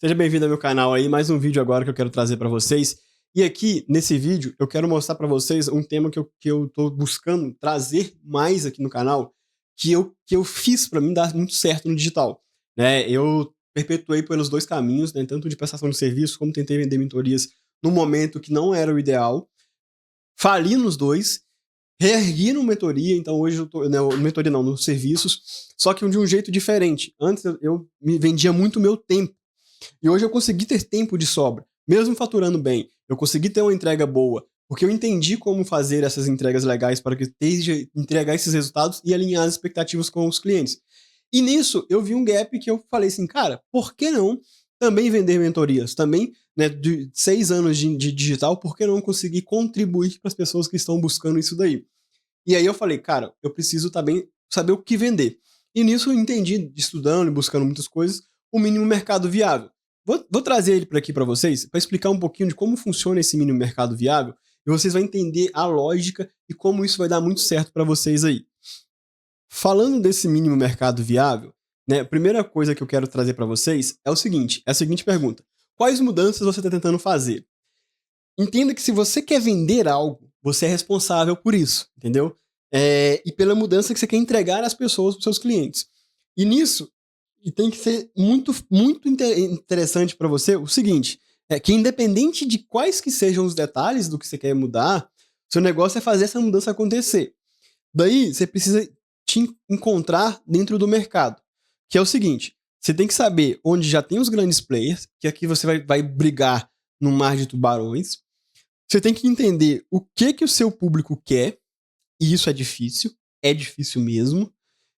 Seja bem-vindo ao meu canal aí, mais um vídeo agora que eu quero trazer para vocês. E aqui, nesse vídeo, eu quero mostrar para vocês um tema que eu tô buscando trazer mais aqui no canal, que eu fiz para mim dar muito certo no digital, né? Eu perpetuei pelos dois caminhos, né? Tanto de prestação de serviço, como tentei vender mentorias no momento que não era o ideal. Fali nos dois, reergui no mentoria, então hoje eu tô, não, mentoria não, nos serviços, só que de um jeito diferente. Antes eu me vendia muito meu tempo. E hoje eu consegui ter tempo de sobra, mesmo faturando bem. Eu consegui ter uma entrega boa, porque eu entendi como fazer essas entregas legais para que esteja entregar esses resultados e alinhar as expectativas com os clientes. E nisso eu vi um gap que eu falei assim, cara, por que não também vender mentorias? Também, né, de 6 anos de digital, por que não conseguir contribuir para as pessoas que estão buscando isso daí? E aí eu falei, cara, eu preciso também saber o que vender. E nisso eu entendi, estudando e buscando muitas coisas, o mínimo mercado viável. Vou trazer ele para aqui para vocês, para explicar um pouquinho de como funciona esse mínimo mercado viável, e vocês vão entender a lógica e como isso vai dar muito certo para vocês aí. Falando desse mínimo mercado viável, né, a primeira coisa que eu quero trazer para vocês é o seguinte, é a seguinte pergunta: quais mudanças você está tentando fazer? Entenda que se você quer vender algo, você é responsável por isso, entendeu? E pela mudança que você quer entregar às pessoas, para os seus clientes. E nisso, e tem que ser muito interessante para você o seguinte, é que independente de quais que sejam os detalhes do que você quer mudar, seu negócio é fazer essa mudança acontecer. Daí, você precisa te encontrar dentro do mercado, que é o seguinte, você tem que saber onde já tem os grandes players, que aqui você vai brigar num mar de tubarões. Você tem que entender o que o seu público quer, e isso é difícil mesmo,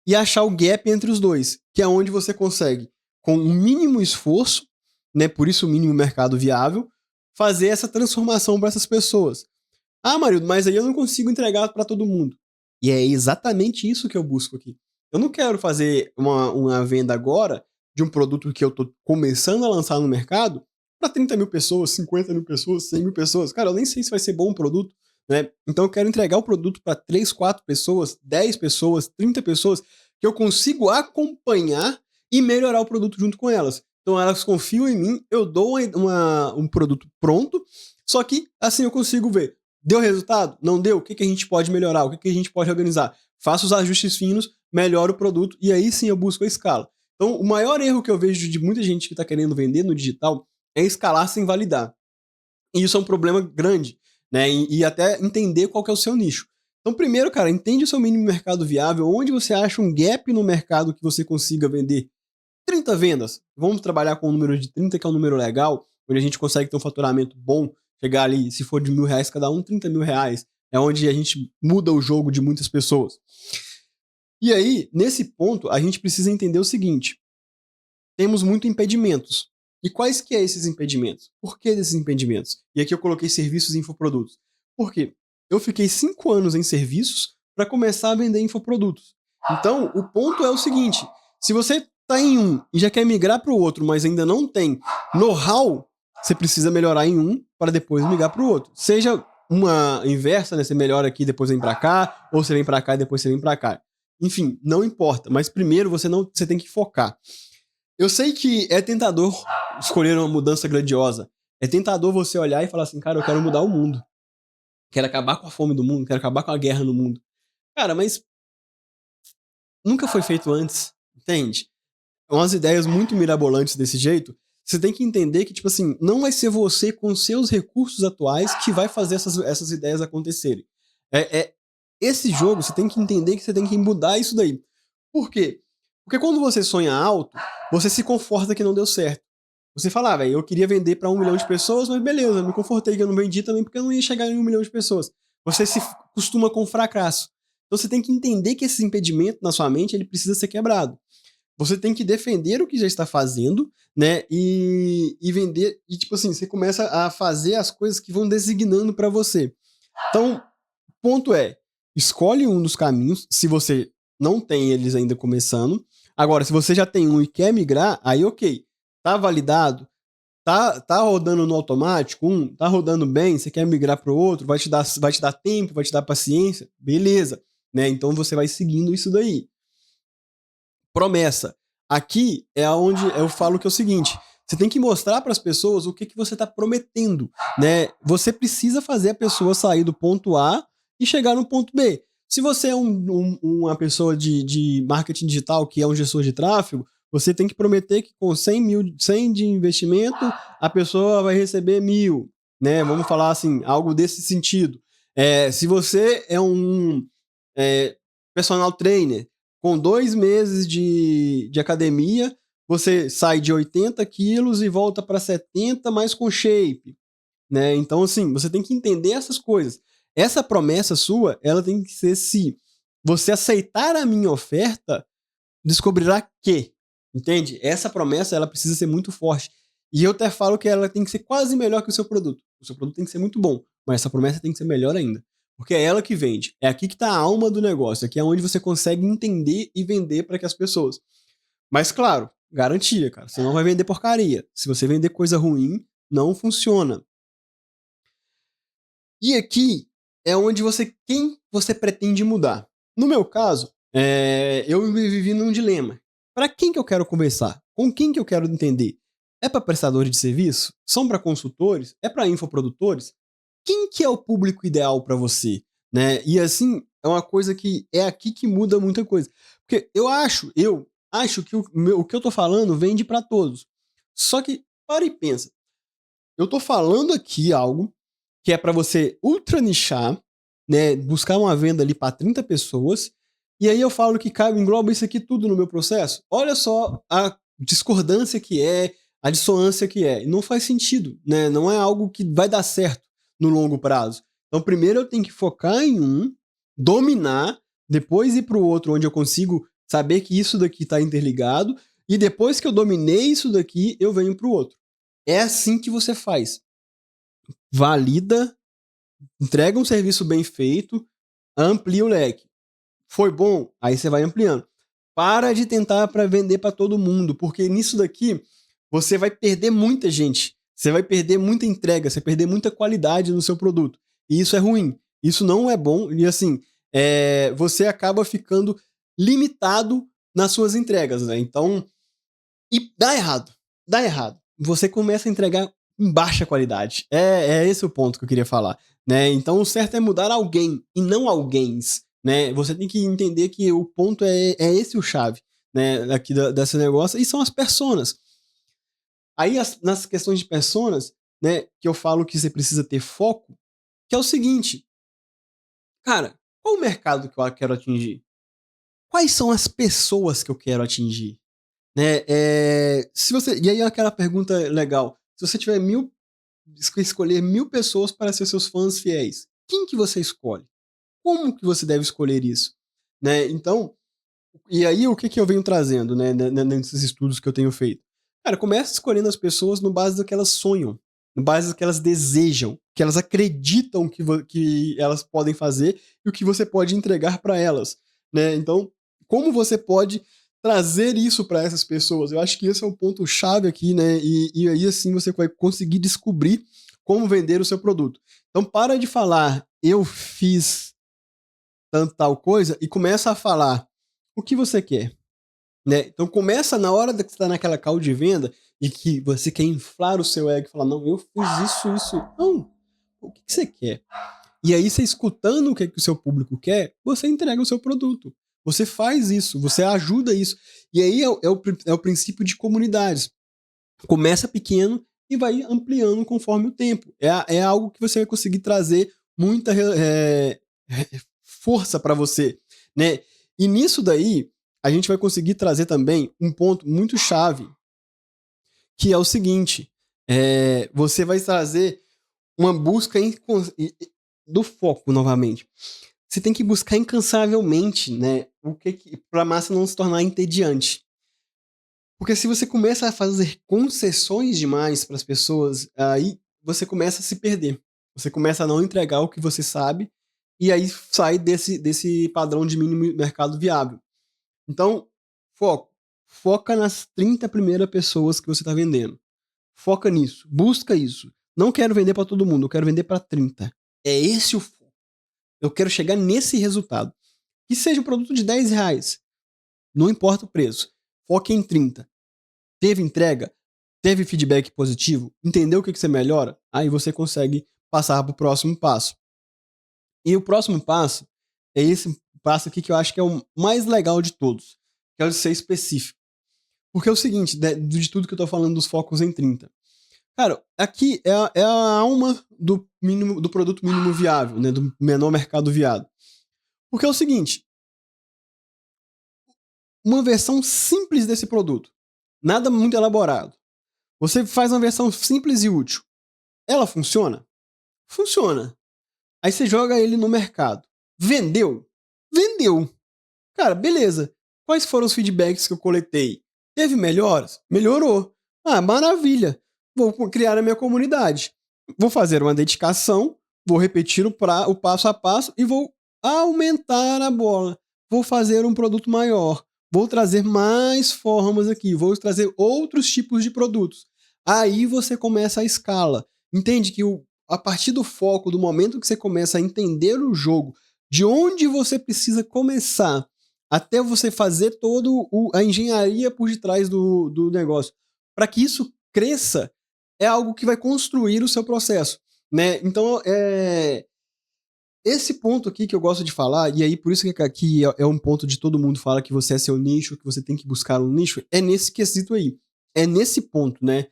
e achar o gap entre os dois, que é onde você consegue, com o mínimo esforço, né, por isso o mínimo mercado viável, fazer essa transformação para essas pessoas. Ah, Marildo, mas aí eu não consigo entregar para todo mundo. E é exatamente isso que eu busco aqui. Eu não quero fazer uma venda agora de um produto que eu estou começando a lançar no mercado para 30 mil pessoas, 50 mil pessoas, 100 mil pessoas. Cara, eu nem sei se vai ser bom o produto, né? Então eu quero entregar o produto para 3, 4 pessoas, 10 pessoas, 30 pessoas, que eu consigo acompanhar e melhorar o produto junto com elas. Então elas confiam em mim, eu dou um produto pronto, só que assim eu consigo ver. Deu resultado? Não deu? O que a gente pode melhorar? O que a gente pode organizar? Faço os ajustes finos, melhoro o produto e aí sim eu busco a escala. Então, o maior erro que eu vejo de muita gente que está querendo vender no digital é escalar sem validar. E isso é um problema grande, né? E até entender qual que é o seu nicho. Então, primeiro, cara, entende o seu mínimo mercado viável, onde você acha um gap no mercado que você consiga vender 30 vendas. Vamos trabalhar com o número de 30, que é um número legal, onde a gente consegue ter um faturamento bom, chegar ali, se for de R$ 1.000 cada um, 30 mil reais. É onde a gente muda o jogo de muitas pessoas. E aí, nesse ponto, a gente precisa entender o seguinte: temos muitos impedimentos. E quais que é esses impedimentos? Por que desses impedimentos? E aqui eu coloquei serviços e infoprodutos. Por quê? Eu fiquei 5 anos em serviços para começar a vender infoprodutos. Então, o ponto é o seguinte: se você está em um e já quer migrar para o outro, mas ainda não tem know-how, você precisa melhorar em um para depois migrar para o outro. Seja uma inversa, né? Você melhora aqui, depois vem para cá, ou você vem para cá e depois você vem para cá. Enfim, não importa, mas primeiro você tem que focar. Eu sei que é tentador escolher uma mudança grandiosa. É tentador você olhar e falar assim, cara, eu quero mudar o mundo. Quero acabar com a fome do mundo, quero acabar com a guerra no mundo. Cara, mas nunca foi feito antes, entende? Umas ideias muito mirabolantes desse jeito, você tem que entender que, tipo assim, não vai ser você com seus recursos atuais que vai fazer essas ideias acontecerem. Esse jogo, você tem que entender que você tem que mudar isso daí. Por quê? Porque quando você sonha alto, você se conforta que não deu certo. Você fala, velho, eu queria vender para 1 milhão de pessoas, mas beleza, eu me confortei que eu não vendi também porque eu não ia chegar em 1 milhão de pessoas. Você se costuma com fracasso. Então você tem que entender que esse impedimento na sua mente, ele precisa ser quebrado. Você tem que defender o que já está fazendo, né, e vender, e tipo assim, você começa a fazer as coisas que vão designando para você. Então, o ponto é, escolhe um dos caminhos, se você não tem eles ainda começando. Agora, se você já tem um e quer migrar, aí ok, tá validado, tá rodando no automático, tá rodando bem, você quer migrar para o outro, vai te dar tempo, vai te dar paciência, beleza, né? Então você vai seguindo isso daí. Promessa. Aqui é onde eu falo que é o seguinte: Você tem que mostrar para as pessoas o que você está prometendo, né? Você precisa fazer a pessoa sair do ponto A e chegar no ponto B. Se você é uma pessoa de marketing digital, que é um gestor de tráfego, você tem que prometer que com 100 de investimento, a pessoa vai receber 1.000, né? Vamos falar assim, algo desse sentido. Se você é um personal trainer com 2 meses de academia, você sai de 80 quilos e volta para 70, mas com shape, né? Então, assim, você tem que entender essas coisas. Essa promessa sua, ela tem que ser: se você aceitar a minha oferta, descobrirá que, entende? Essa promessa, ela precisa ser muito forte. E eu até falo que ela tem que ser quase melhor que o seu produto. O seu produto tem que ser muito bom, mas essa promessa tem que ser melhor ainda. Porque é ela que vende. É aqui que está a alma do negócio. Aqui é onde você consegue entender e vender para que as pessoas. Mas, claro, garantia, cara. Você não vai vender porcaria. Se você vender coisa ruim, não funciona. E aqui é onde quem você pretende mudar. No meu caso, eu me vivi num dilema. Para quem que eu quero conversar? Com quem que eu quero entender? É para prestadores de serviço? São para consultores? É para infoprodutores? Quem que é o público ideal para você? Né? E assim, é uma coisa que é aqui que muda muita coisa. Porque eu acho que o que eu tô falando vende para todos. Só que, para e pensa. Eu tô falando aqui algo que é para você ultra nichar, né, buscar uma venda ali para 30 pessoas, e aí eu falo que engloba isso aqui tudo no meu processo. Olha só a discordância que é, a dissonância que é. E não faz sentido, né? Não é algo que vai dar certo no longo prazo. Então, primeiro eu tenho que focar em um, dominar, depois ir para o outro, onde eu consigo saber que isso daqui está interligado, e depois que eu dominei isso daqui, eu venho para o outro. É assim que você faz. Valida, entrega um serviço bem feito, amplia o leque. Foi bom? Aí você vai ampliando. Para de tentar para vender para todo mundo, porque nisso daqui você vai perder muita gente, você vai perder muita entrega, você vai perder muita qualidade no seu produto. E isso é ruim. Isso não é bom. E assim, você acaba ficando limitado nas suas entregas, né? Então, e dá errado. Dá errado. Você começa a entregar em baixa qualidade. É esse o ponto que eu queria falar, né? Então o certo é mudar alguém e não alguéms, né? Você tem que entender que o ponto é esse o chave, né? Aqui desse negócio, e são as personas. Aí nas questões de personas, né? Que eu falo que você precisa ter foco, que é o seguinte, cara, qual o mercado que eu quero atingir? Quais são as pessoas que eu quero atingir? Né? E aí aquela pergunta legal. Se você tiver escolher 1.000 pessoas para ser seus fãs fiéis, quem que você escolhe? Como que você deve escolher isso? Né? Então, e aí o que eu venho trazendo, né, nesses estudos que eu tenho feito? Cara, começa escolhendo as pessoas no base do que elas sonham, no base do que elas desejam, que elas acreditam que elas podem fazer e o que você pode entregar para elas, né? Então, como você pode trazer isso para essas pessoas? Eu acho que esse é o ponto chave aqui, né? E aí assim você vai conseguir descobrir como vender o seu produto. Então, para de falar eu fiz tanto tal coisa e começa a falar o que você quer, né? Então começa na hora que você está naquela call de venda e que você quer inflar o seu ego e falar, não, eu fiz isso. Não, o que você quer? E aí você escutando o que o seu público quer, você entrega o seu produto. Você faz isso, você ajuda isso. E aí é o princípio de comunidades. Começa pequeno e vai ampliando conforme o tempo. É algo que você vai conseguir trazer muita força para você, né? E nisso daí, a gente vai conseguir trazer também um ponto muito chave, que é o seguinte, você vai trazer uma busca do foco novamente. Você tem que buscar incansavelmente, né, para a massa não se tornar entediante. Porque se você começa a fazer concessões demais para as pessoas, aí você começa a se perder. Você começa a não entregar o que você sabe e aí sai desse padrão de mínimo mercado viável. Então, foco. Foca nas 30 primeiras pessoas que você está vendendo. Foca nisso. Busca isso. Não quero vender para todo mundo, eu quero vender para 30. É esse o foco. Eu quero chegar nesse resultado. Que seja um produto de R$10. Não importa o preço. Foque em 30. Teve entrega? teve feedback positivo, entendeu o que você melhora, aí você consegue passar para o próximo passo. E o próximo passo é esse passo aqui que eu acho que é o mais legal de todos, que é o de ser específico. Porque é o seguinte, de tudo que eu tô falando dos focos em 30. Cara, aqui é a alma do produto mínimo viável, né? Do menor mercado viável. Porque é o seguinte, uma versão simples desse produto, nada muito elaborado. Você faz uma versão simples e útil. Ela funciona? Funciona. Aí você joga ele no mercado. Vendeu? Vendeu. Cara, beleza. Quais foram os feedbacks que eu coletei? Teve melhoras? Melhorou. Ah, maravilha. Vou criar a minha comunidade. Vou fazer uma dedicação, vou repetir o passo a passo e vou aumentar a bola. Vou fazer um produto maior. Vou trazer mais formas aqui. Vou trazer outros tipos de produtos. Aí você começa a escala. Entende que a partir do foco, do momento que você começa a entender o jogo, de onde você precisa começar até você fazer toda a engenharia por detrás do negócio. Para que isso cresça, é algo que vai construir o seu processo, né? Então, esse ponto aqui que eu gosto de falar, e aí por isso que aqui é um ponto de todo mundo fala que você é seu nicho, que você tem que buscar um nicho, é nesse quesito aí. É nesse ponto, né?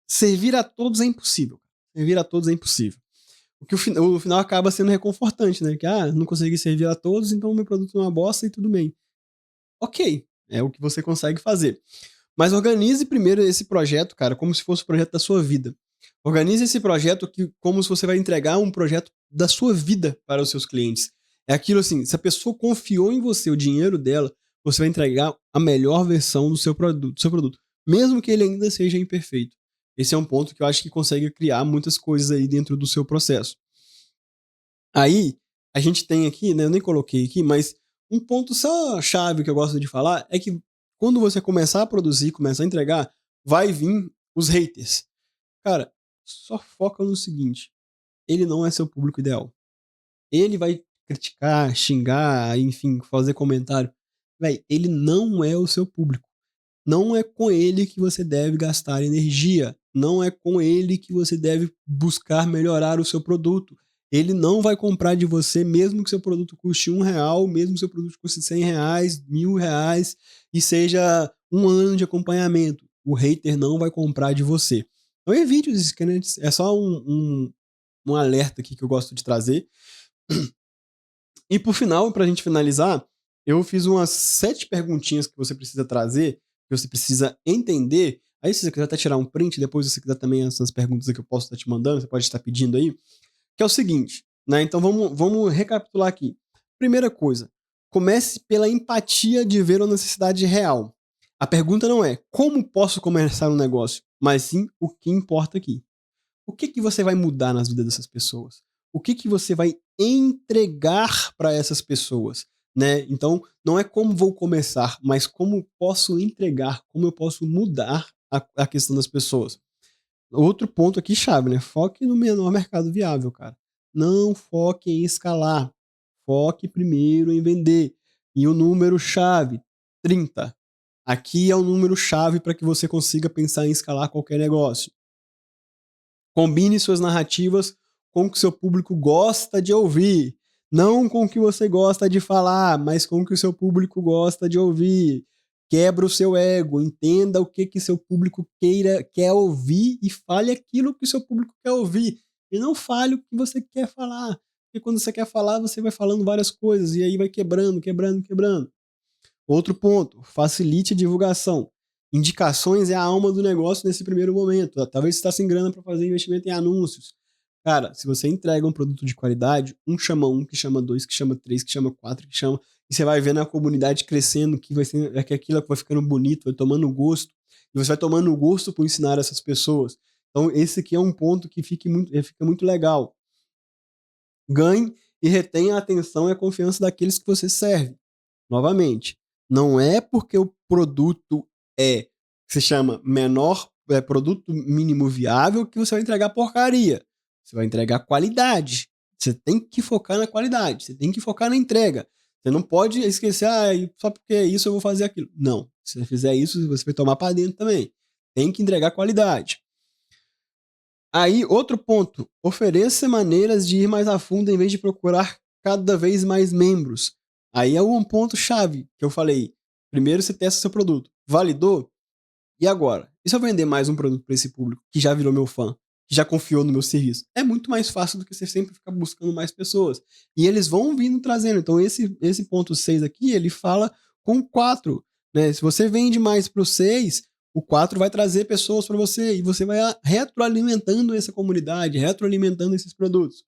Servir a todos é impossível. Servir a todos é impossível. Porque o final acaba sendo reconfortante, né? Que, não consegui servir a todos, então o meu produto é uma bosta e tudo bem. Ok, é o que você consegue fazer. Mas organize primeiro esse projeto, cara, como se fosse o projeto da sua vida. Organize esse projeto como se você vai entregar um projeto da sua vida para os seus clientes. É aquilo assim, se a pessoa confiou em você, o dinheiro dela, você vai entregar a melhor versão do seu produto, mesmo que ele ainda seja imperfeito. Esse é um ponto que eu acho que consegue criar muitas coisas aí dentro do seu processo. Aí, a gente tem aqui, né, eu nem coloquei aqui, mas um ponto só chave que eu gosto de falar é que quando você começar a produzir, começar a entregar, vai vir os haters. Cara, só foca no seguinte, ele não é seu público ideal. Ele vai criticar, xingar, enfim, fazer comentário. Véi, ele não é o seu público. Não é com ele que você deve gastar energia. Não é com ele que você deve buscar melhorar o seu produto. Ele não vai comprar de você, mesmo que seu produto custe R$1, mesmo que seu produto custe R$100, R$1.000 e seja um ano de acompanhamento. O hater não vai comprar de você. Então evite os scanners. É só um alerta aqui que eu gosto de trazer. E por final, pra gente finalizar, eu fiz umas 7 perguntinhas que você precisa trazer, que você precisa entender. Aí, se você quiser até tirar um print, depois se você quiser também essas perguntas que eu posso estar te mandando, você pode estar pedindo aí, que é o seguinte, né? Então vamos recapitular aqui. Primeira coisa, comece pela empatia de ver a necessidade real. A pergunta não é como posso começar um negócio, mas sim o que importa aqui. O que você vai mudar nas vidas dessas pessoas? O que você vai entregar para essas pessoas, né? Então, não é como vou começar, mas como posso entregar, como eu posso mudar a questão das pessoas. Outro ponto aqui chave, né? Foque no menor mercado viável, cara. Não foque em escalar. Foque primeiro em vender. E o número chave, 30. Aqui é o número chave para que você consiga pensar em escalar qualquer negócio. Combine suas narrativas com o que seu público gosta de ouvir. Não com o que você gosta de falar, mas com o que o seu público gosta de ouvir. Quebra o seu ego, entenda o que seu público quer ouvir e fale aquilo que o seu público quer ouvir. E não fale o que você quer falar. Porque quando você quer falar, você vai falando várias coisas e aí vai quebrando, quebrando, quebrando. Outro ponto, facilite a divulgação. Indicações é a alma do negócio nesse primeiro momento. Talvez você está sem grana para fazer investimento em anúncios. Cara, se você entrega um produto de qualidade, que chama dois, que chama três, que chama quatro, que chama... E você vai vendo a comunidade crescendo, que aquilo vai ficando bonito, vai tomando gosto. E você vai tomando gosto por ensinar essas pessoas. Então, esse aqui é um ponto que fica muito legal. Ganhe e retenha a atenção e a confiança daqueles que você serve. Novamente, não é porque o produto se chama produto mínimo viável que você vai entregar porcaria. Você vai entregar qualidade. Você tem que focar na qualidade, você tem que focar na entrega. Você não pode esquecer, só porque é isso eu vou fazer aquilo. Não, se você fizer isso, você vai tomar para dentro também. tem que entregar qualidade. Aí, outro ponto, ofereça maneiras de ir mais a fundo em vez de procurar cada vez mais membros. Aí é um ponto-chave que eu falei. Primeiro você testa seu produto. Validou? E agora? E se eu vender mais um produto para esse público que já virou meu fã, que já confiou no meu serviço? É muito mais fácil do que você sempre ficar buscando mais pessoas. E eles vão vindo trazendo. Então, esse ponto 6 aqui, ele fala com 4. Né? Se você vende mais para o 6, o 4 vai trazer pessoas para você e você vai retroalimentando essa comunidade, retroalimentando esses produtos.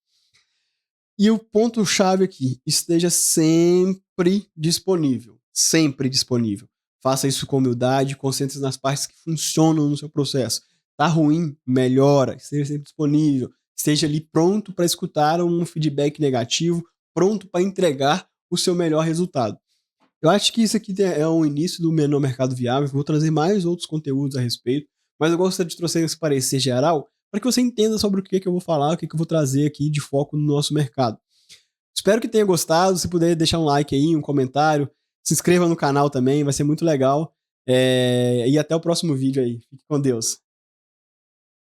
E o ponto-chave aqui, esteja sempre disponível. Sempre disponível. Faça isso com humildade, concentre-se nas partes que funcionam no seu processo. Tá ruim? Melhora. Esteja sempre disponível. Esteja ali pronto para escutar um feedback negativo, pronto para entregar o seu melhor resultado. Eu acho que isso aqui é o início do Menor Mercado Viável. Vou trazer mais outros conteúdos a respeito, mas eu gostaria de trazer esse parecer geral para que você entenda sobre o que eu vou falar, o que eu vou trazer aqui de foco no nosso mercado. Espero que tenha gostado. Se puder deixar um like aí, um comentário, se inscreva no canal também, vai ser muito legal. E até o próximo vídeo aí. Fique com Deus.